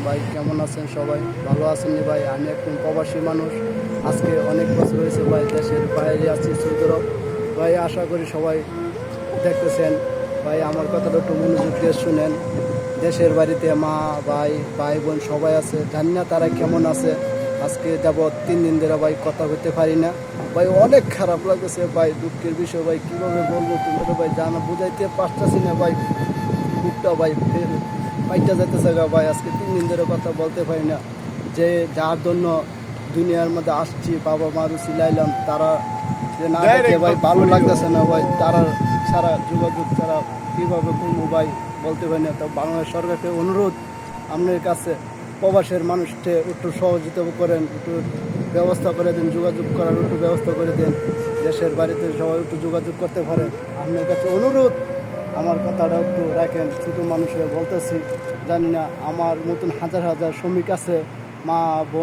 ভাই, কেমন আছেন সবাই? ভালো আছেন নি ভাই? আমি একজন প্রবাসী মানুষ, আজকে অনেক বছর হয়েছে ভাই দেশের বাইরে আছি সৌদি আরব। ভাই আশা করি সবাই দেখতেছেন। ভাই আমার কথাটা একটু মনোযোগ দিয়ে শুনেন। দেশের বাড়িতে মা ভাই ভাই বোন সবাই আছে, জানি না তারা কেমন আছে। আজকে যাবৎ 3 দিন ধরে ভাই কথা হতে পারি না ভাই, অনেক খারাপ লাগতেছে ভাই, দুঃখের বিষয় ভাই, কীভাবে বলবো তোমাদের ভাই, জানা বুঝাইতে পারতেছি না ভাই। বুকটা ভাই পাইটা যাইতেছে গা ভাই, আজকে 3 দিন ধরে কথা বলতে পারি না। যে যার জন্য দুনিয়ার মধ্যে আসছি, বাবা মারু চিলাইলাম, তারা যে না দেখে ভাই ভালো লাগতেছে না ভাই, তারা ছাড়া যোগাযোগ ছাড়া কীভাবে করবো ভাই বলতে পারি না। তো বাংলাদেশ সরকারকে অনুরোধ আপনার কাছে, প্রবাসের মানুষকে একটু সহযোগিতা করেন, একটু ব্যবস্থা করে দেন, যোগাযোগ করার একটু ব্যবস্থা করে দেন, দেশের বাড়িতে সবাই একটু যোগাযোগ করতে পারেন। আপনার কাছে অনুরোধ, আমার কথাটা একটু রাখেন। ছোটো মানুষের বলতেছি, জানি না আমার মতন হাজার হাজার শ্রমিক আছে, মা বোন।